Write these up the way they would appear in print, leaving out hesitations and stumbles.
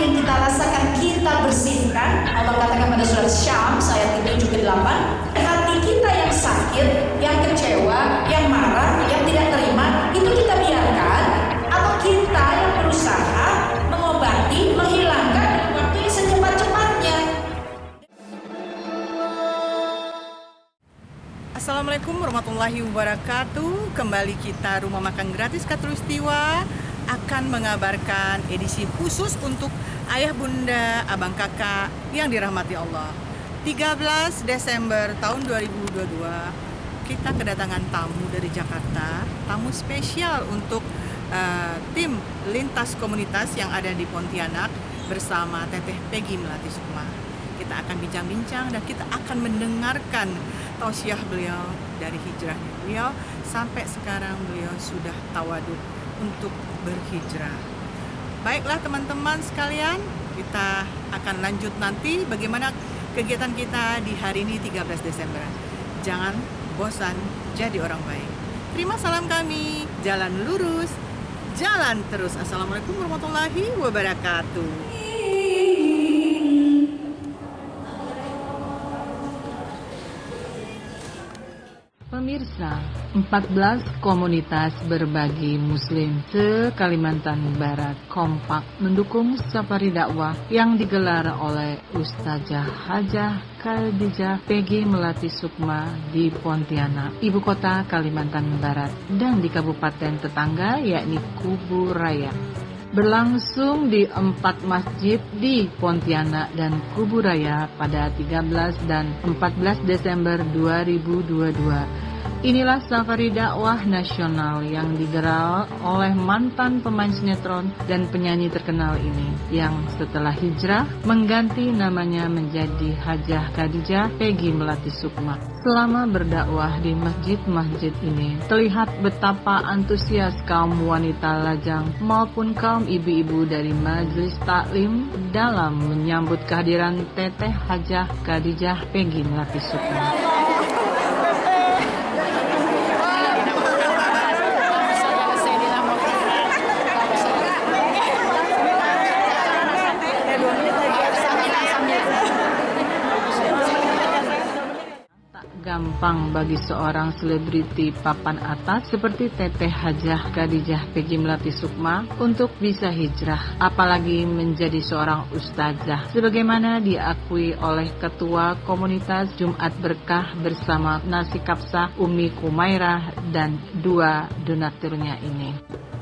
yang kita rasakan kita bersihkan. Allah katakan pada surat Syams ayat 7 ke 8, hati kita yang sakit, yang kecewa, yang marah, yang tidak terima, itu kita biarkan, atau kita yang berusaha mengobati, menghilangkan dalam waktu yang secepat-cepatnya. Assalamualaikum warahmatullahi wabarakatuh. Kembali kita Rumah Makan Gratis Khatulistiwa akan mengabarkan edisi khusus untuk ayah bunda, abang kakak yang dirahmati Allah. 13 Desember tahun 2022 kita kedatangan tamu dari Jakarta, tamu spesial untuk tim lintas komunitas yang ada di Pontianak bersama Teteh Peggy Melati Sukma. Kita akan bincang-bincang dan kita akan mendengarkan tausiah beliau dari hijrahnya beliau sampai sekarang beliau sudah tawaduk untuk berhijrah. Baiklah teman-teman sekalian, kita akan lanjut nanti bagaimana kegiatan kita di hari ini 13 Desember. Jangan bosan jadi orang baik. Terima salam kami, jalan lurus, jalan terus. Assalamualaikum warahmatullahi wabarakatuh. Pemirsa, 14 komunitas berbagi Muslim se-Kalimantan Barat kompak mendukung safari dakwah yang digelar oleh Ustazah Hajah Khadijah Peggy Melati Sukma di Pontianak, ibu kota Kalimantan Barat, dan di kabupaten tetangga yakni Kubu Raya. Berlangsung di 4 masjid di Pontianak dan Kubu Raya pada 13 dan 14 Desember 2022. Inilah safari dakwah nasional yang digelar oleh mantan pemain sinetron dan penyanyi terkenal ini, yang setelah hijrah mengganti namanya menjadi Hajah Khadijah Peggy Melati Sukma. Selama berdakwah di masjid-masjid ini, terlihat betapa antusias kaum wanita lajang maupun kaum ibu-ibu dari majelis taklim dalam menyambut kehadiran Teteh Hajah Khadijah Peggy Melati Sukma. Gampang bagi seorang selebriti papan atas seperti Teteh Hajah Khadijah Peggy Melati Sukma untuk bisa hijrah, apalagi menjadi seorang ustazah, sebagaimana diakui oleh Ketua Komunitas Jumat Berkah bersama Nasi Kapsah Umi Kumairah dan 2 donaturnya ini.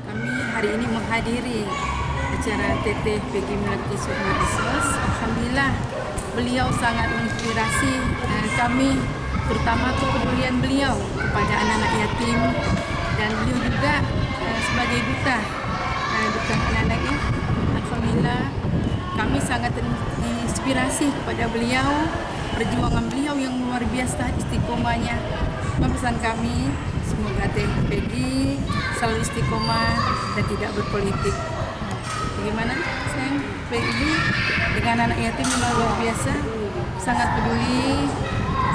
Kami hari ini menghadiri acara Teteh Peggy Melati Sukma Resos. Alhamdulillah, beliau sangat menginspirasi kami, terutama kepedulian beliau kepada anak-anak yatim, dan beliau juga sebagai duta anak-anaknya. Alhamdulillah, kami sangat terinspirasi kepada beliau, perjuangan beliau yang luar biasa, istiqomahnya. Pesan kami, semoga Teh Peggy selalu istiqomah dan tidak berpolitik. Bagaimana sayang Peggy dengan anak yatim yang luar biasa, sangat peduli,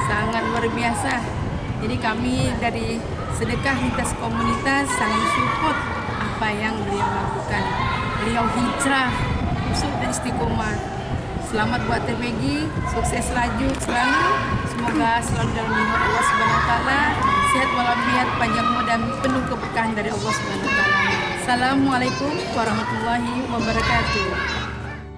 sangat luar biasa. Jadi kami dari sedekah lintas komunitas sangat support apa yang beliau lakukan. Beliau hijrah, usul dan istiqomah. Selamat buat Teh Peggy, sukses selalu. Semoga selalu dalam lindungan Allah Subhanahu wa taala, sehat walafiat, panjang umur dan penuh keberkahan dari Allah Subhanahu wa taala. Assalamualaikum warahmatullahi wabarakatuh.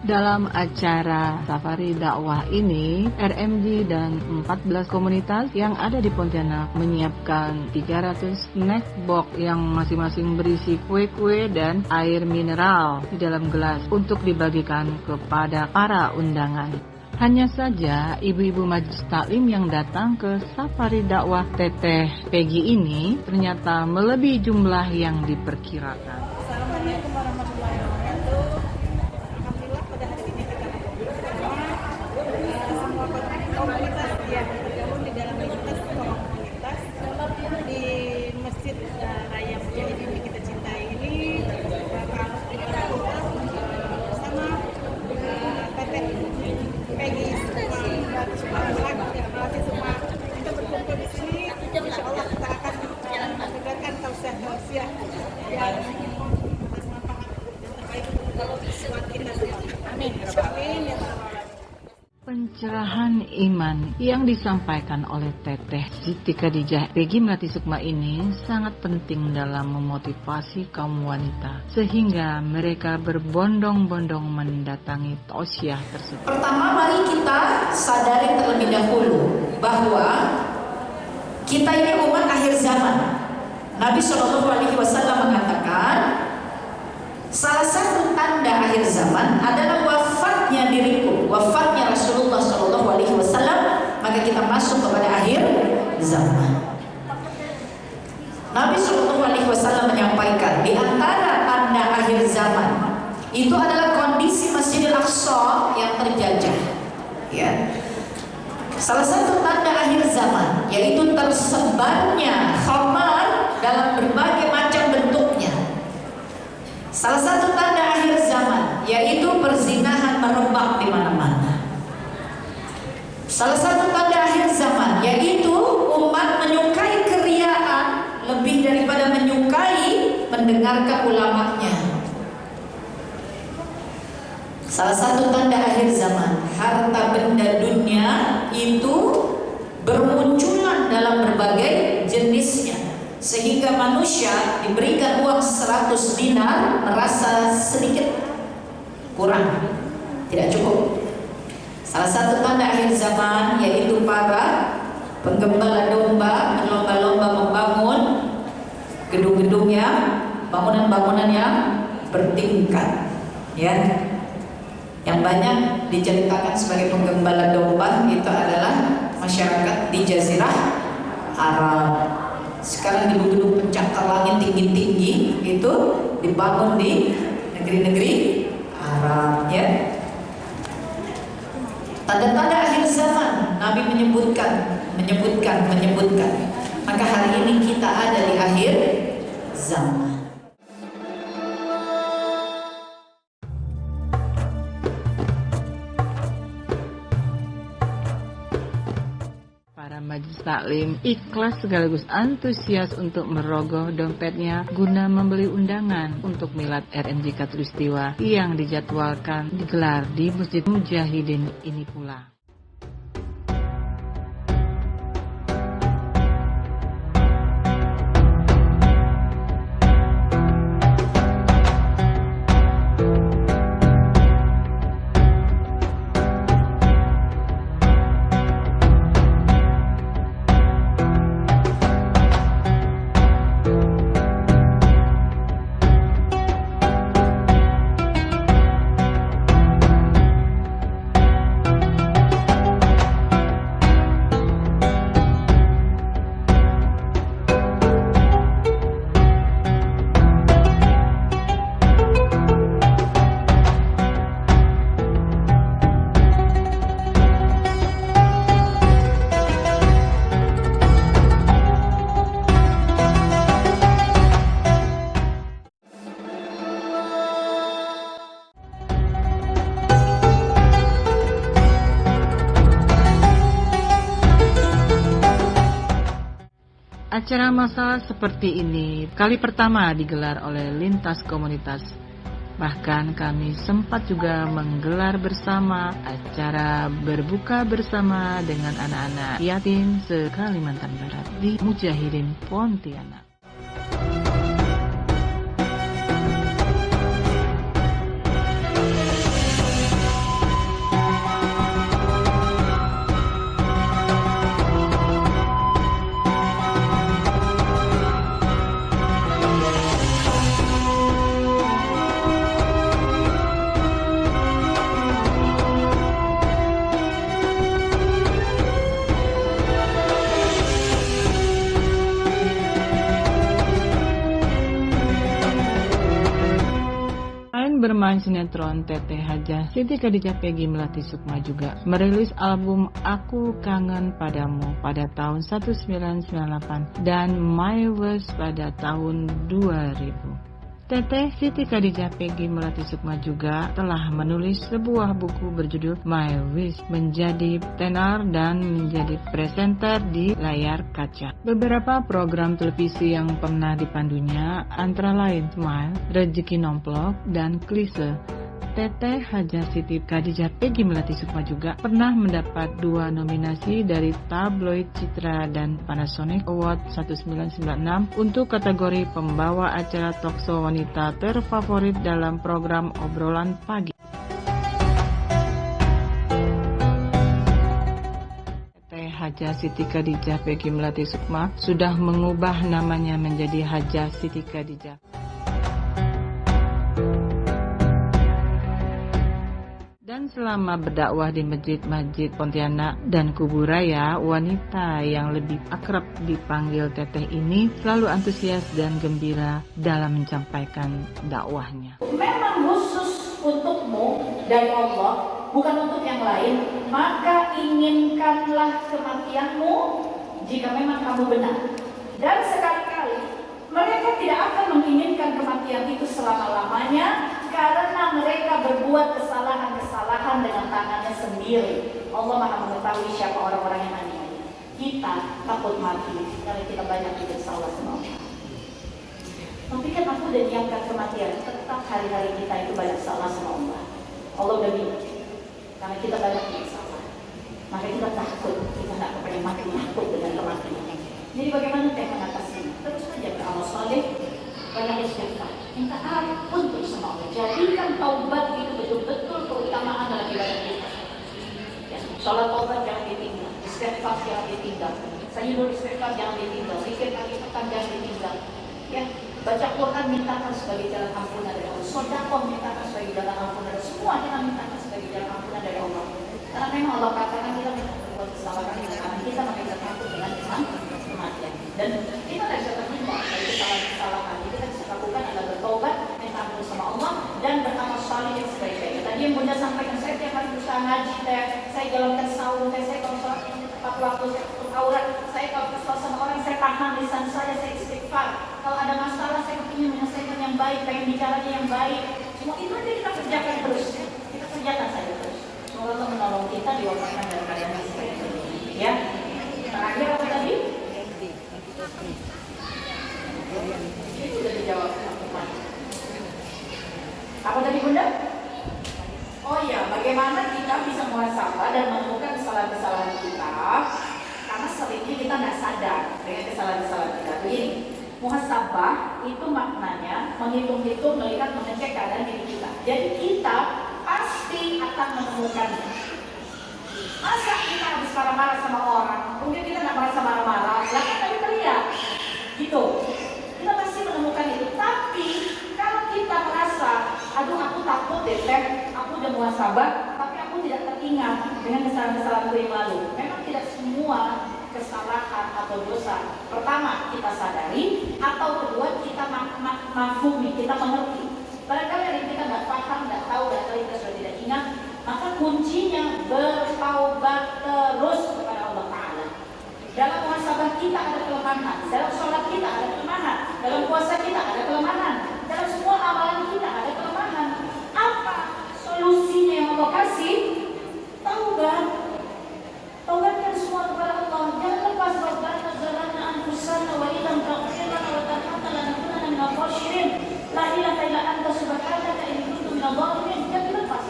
Dalam acara safari dakwah ini, RMG dan 14 komunitas yang ada di Pontianak menyiapkan 300 snack box yang masing-masing berisi kue-kue dan air mineral di dalam gelas untuk dibagikan kepada para undangan. Hanya saja ibu-ibu majelis taklim yang datang ke safari dakwah Teteh Peggy ini ternyata melebihi jumlah yang diperkirakan. Assalamualaikum warahmatullahi wabarakatuh. Alhamdulillah pada hari ini kita bersama semua komunitas yang tergabung di dalam lintas komunitas di Masjid Raya Mujahidin yang kita cintai ini. Bersama Teteh Peggy Melati Sukma, kita berkumpul di sini. Insya Allah kita akan menegakkan tausiah yang bermanfaat dan terbaik buat kita. Pencerahan iman yang disampaikan oleh Teteh Siti Khadijah Peggy Melati Sukma ini sangat penting dalam memotivasi kaum wanita sehingga mereka berbondong-bondong mendatangi tausiah tersebut. Pertama, mari kita sadari terlebih dahulu bahwa kita ini umat akhir zaman. Nabi SAW mengatakan salah satu tanda akhir zaman adalah wafatnya diriku, wafatnya Rasulullah SAW, maka kita masuk kepada akhir zaman. Nabi SAW menyampaikan di antara tanda akhir zaman itu adalah kondisi Masjidil Aqsa yang terjajah. Ya. Salah satu tanda akhir zaman yaitu tersebarnya khamar dalam berbagai macam bentuknya. Salah satu tanda akhir zaman yaitu perzinahan merebak di mana-mana. Salah satu tanda akhir zaman yaitu umat menyukai keriaan lebih daripada menyukai mendengarkan ulamanya. Salah satu tanda akhir zaman, harta benda dunia itu bermunculan dalam berbagai jenisnya, sehingga manusia diberikan uang 100 dinar merasa sedikit kurang, tidak cukup. Salah satu tanda akhir zaman yaitu para penggembala domba berlomba-lomba membangun gedung-gedungnya, bangunan-bangunan yang bertingkat, ya. Yang banyak diceritakan sebagai penggembala domba itu adalah masyarakat di Jazirah Arab. Sekarang gedung-gedung pencakar langit tinggi-tinggi itu dibangun di negeri-negeri Arab, ya. Tanda-tanda akhir zaman Nabi menyebutkan. Maka hari ini kita ada di akhir zaman. Para majelis taklim ikhlas sekaligus antusias untuk merogoh dompetnya guna membeli undangan untuk milad RMJ Khatulistiwa yang dijadwalkan digelar di Masjid Mujahidin ini pula. Acara massal seperti ini kali pertama digelar oleh lintas komunitas. Bahkan kami sempat juga menggelar bersama acara berbuka bersama dengan anak-anak yatim se-Kalimantan Barat di Mujahidin Pontianak. Bermain sinetron, Teteh Hajah Siti Khadijah Peggy Melati Sukma juga merilis album Aku Kangen Padamu pada tahun 1998 dan My Wish pada tahun 2000. Teteh Siti Khadijah Peggy Melati Sukma juga telah menulis sebuah buku berjudul My Wish, menjadi tenar dan menjadi presenter di layar kaca. Beberapa program televisi yang pernah dipandunya antara lain Smile, Rezeki Nomplok, dan Klise. Teteh Haja Siti Khadijah Peggy Melati Sukma juga pernah mendapat 2 nominasi dari tabloid Citra dan Panasonic Award 1996 untuk kategori pembawa acara talkshow wanita terfavorit dalam program Obrolan Pagi. Teteh Haja Siti Khadijah Peggy Melati Sukma sudah mengubah namanya menjadi Haja Siti Khadijah. Dan selama berdakwah di masjid-masjid Pontianak dan Kuburaya, wanita yang lebih akrab dipanggil Teteh ini selalu antusias dan gembira dalam menyampaikan dakwahnya. Memang khusus untukmu dari Allah, bukan untuk yang lain, maka inginkanlah kematianmu jika memang kamu benar. Dan sekali-kali mereka tidak akan menginginkan kematian itu selama-lamanya, karena mereka berbuat kesalahan-kesalahan dengan tangannya sendiri. Allah Maha mengetahui siapa orang-orang yang aniaya. Kita takut mati karena kita banyak tidak salah sama Allah. Tapi kan aku udah diangkat kematian, tetap hari-hari kita itu banyak salah sama Allah. Allah udah bilang, karena kita banyak tidak salah, maka kita takut, kita nggak kepengen mati, takut dengan kematian. Jadi bagaimana kita mengatasinya? Terus saja beramal saleh, banyak istighfar, minta ampun terus sama Allah. Jadikan taubat itu betul-betul keutamaan dalam ibadah kita. Ya, sholat taubat jangan ditinggal, istighfar jangan ditinggal, sayyidul istighfar jangan ditinggal, zikir pagi petang jangan ditinggal. Ya, baca Quran mintakan sebagai jalan ampunan dari Allah, sedekah mintakan sebagai jalan ampunan, semua kita mintakan sebagai jalan ampunan dari Allah. Karena memang Allah katakan kita berbuat kesalahan dengan tangan kita, maka kita takut dengan kematian. Dan kita tidak bisa terhindar dari kesalahan-kesalahan. Jadi kita bisa lakukan adalah bertobat, minta ampun sama Allah, dan beramal saleh yang sebaik-baiknya. Tadi yang Bunda sampaikan, saya tiap hari berusaha ngaji, saya jalankan sahur, saya kalau sholat ini tepat waktu, saya tutup aurat, saya kalau kesal sama orang, saya tahan lisan saya istighfar. Kalau ada masalah, saya ingin menyelesaikan yang baik, pengen bicaranya yang baik. Semua itu aja kita kerjakan terus, kita kerjakan saja terus. Semoga Allah menolong kita diwafatkan dari keadaan yang sebaik-baiknya. Ya, terakhir apa tadi? Itu sudah dijawab. Apa tadi Bunda? Oh iya, bagaimana kita bisa muhasabah dan menemukan kesalahan-kesalahan kita? Karena seringnya kita nggak sadar dengan kesalahan-kesalahan kita. Begini, muhasabah itu maknanya menghitung-hitung, melihat, mengecek keadaan diri kita. Jadi kita pasti akan menemukannya. Masa kita habis marah-marah sama orang, mungkin kita nggak merasa marah-marah, lah kan tadi terlihat, gitu. Kita pasti menemukan itu. Tapi kalau kita merasa, aduh aku takut deh, aku udah muhasabah, tapi aku tidak teringat dengan kesalahan-kesalahanku yang lalu. Memang tidak semua kesalahan atau dosa pertama kita sadari, atau kedua kita mafhumi, kita mengerti. Barangkali dari kita nggak paham, nggak tahu, dan kita sudah tidak ingat, maka kuncinya bertaubat terus kepada Allah Ta'ala. Dalam muhasabah kita ada kelemahan, dalam sholat kita ada kelemahan, dalam puasa kita ada kelemahan, dalam semua amalan kita ada kelemahan. Apa solusinya yang Allah kasih? Taubat. Taubatkan semua kepada Allah. Jangan lepas Rabbana zalana anfusana wa illam taghfir lana wa tarhamna lanakunanna minal khasirin. La ilaha illa anta subhanaka inni kuntu minadh dhalimin. Jangan dilepas.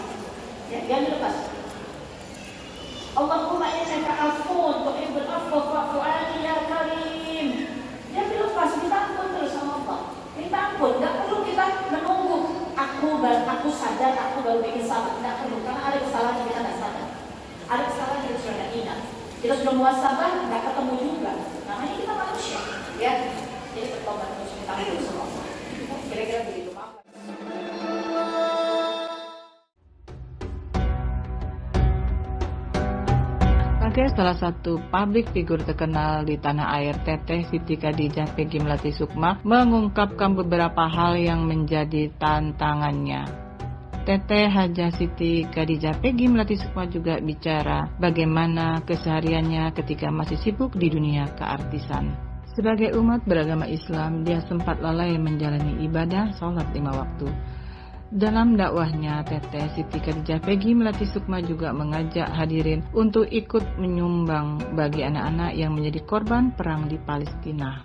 Ya, jangan dilepas. Allahumma innaka afuwwun tuhibbul afwa fa'fu 'anni ya karim. Jangan dilepas, minta ampun terus sama Allah. Minta ampun, enggak perlu kita menunggu aku sadar, aku baru bikin salah. Enggak perlu, karena ada kesalahan yang kita enggak sadar. Ada kesalahan yang kita sudah tidak ingat. Kita sudah muhasabah, nggak ketemu juga. Namanya kita manusia, ya. Jadi bertobat terus, minta ampun sama Allah. Kira-kira begitu, Pak. Sebagai salah satu publik figur terkenal di tanah air, Teteh Siti Khadijah Peggy Melati Sukma mengungkapkan beberapa hal yang menjadi tantangannya. Teteh Haja Siti Khadijah Peggy Melati Sukma juga bicara bagaimana kesehariannya ketika masih sibuk di dunia keartisan. Sebagai umat beragama Islam, dia sempat lalai menjalani ibadah sholat 5 waktu. Dalam dakwahnya, Teteh Siti Khadijah Peggy Melati Sukma juga mengajak hadirin untuk ikut menyumbang bagi anak-anak yang menjadi korban perang di Palestina.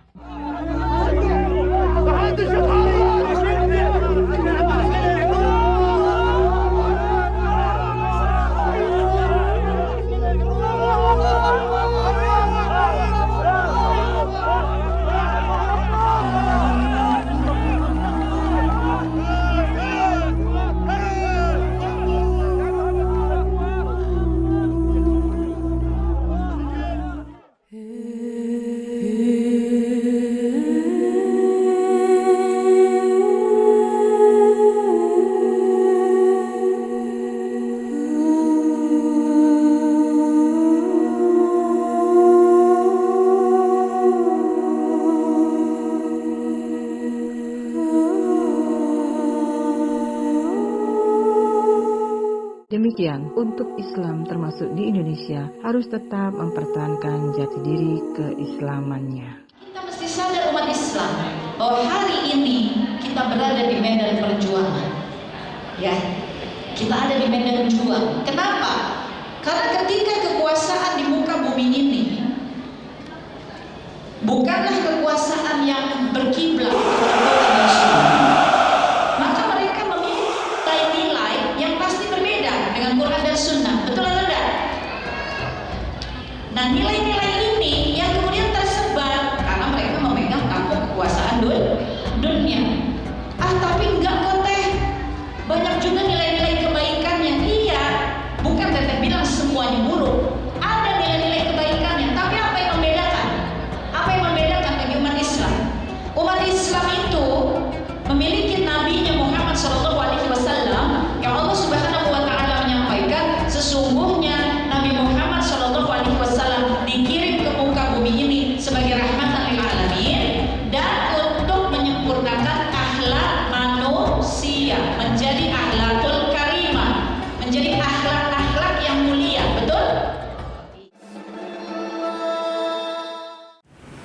Demikian, untuk Islam termasuk di Indonesia harus tetap mempertahankan jati diri keislamannya. Kita mesti sadar umat Islam bahwa hari ini kita berada di medan perjuangan. Ya, kita ada di medan juang. Kenapa? Karena ketika kekuasaan di muka bumi ini bukanlah kekuasaan yang berkiblat kepada Quran dan Sunnah, maka mereka memiliki nilai-nilai yang pasti berbeda dengan Quran dan Sunnah. Betul atau tidak? Nah, nilai-nilai ini yang kemudian tersebar karena mereka memegang tampuk kekuasaan dunia. Tapi enggak kok teh, banyak juga nilai-nilai kebaikannya. Iya, bukan teteh bilang semuanya buruk. Ada nilai-nilai kebaikannya, tapi apa yang membedakan? Apa yang membedakan bagi umat Islam? Umat Islam itu memiliki nabinya Muhammad SAW, yang Allah Subhanahu wa taala menyampaikan sesungguhnya Nabi Muhammad SAW dikirim ke muka bumi ini sebagai rahmatan lil alamin dan untuk menyempurnakan akhlak manusia menjadi akhlakul karimah, menjadi akhlak-akhlak yang mulia. Betul?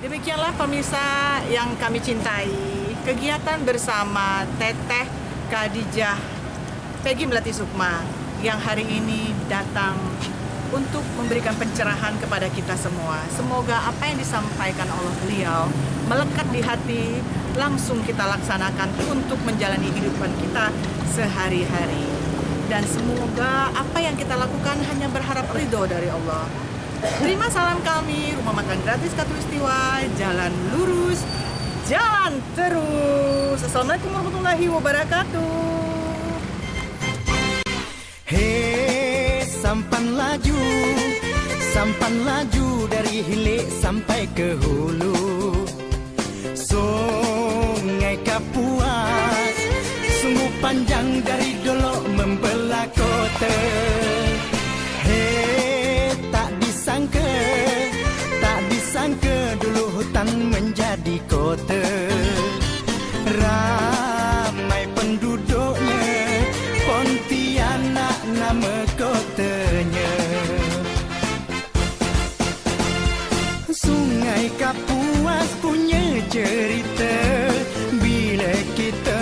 Demikianlah pemirsa yang kami cintai, kegiatan bersama Teteh Khadijah Peggy Melati Sukma yang hari ini datang untuk memberikan pencerahan kepada kita semua. Semoga apa yang disampaikan oleh beliau melekat di hati, langsung kita laksanakan untuk menjalani kehidupan kita sehari-hari. Dan semoga apa yang kita lakukan hanya berharap ridho dari Allah. Terima salam kami, Rumah Makan Gratis Katulistiwa, jalan lurus, jalan terus. Assalamualaikum warahmatullahi wabarakatuh. Hei, sampan laju dari hilir sampai ke hulu. Sungai Kapuas sungguh panjang dari Dolok membelah kota. Hei, tak disangka dulu hutan menjadi kota. Ramai penduduknya, Pontianak nama kotanya. Sungai Kapuas punya cerita bila kita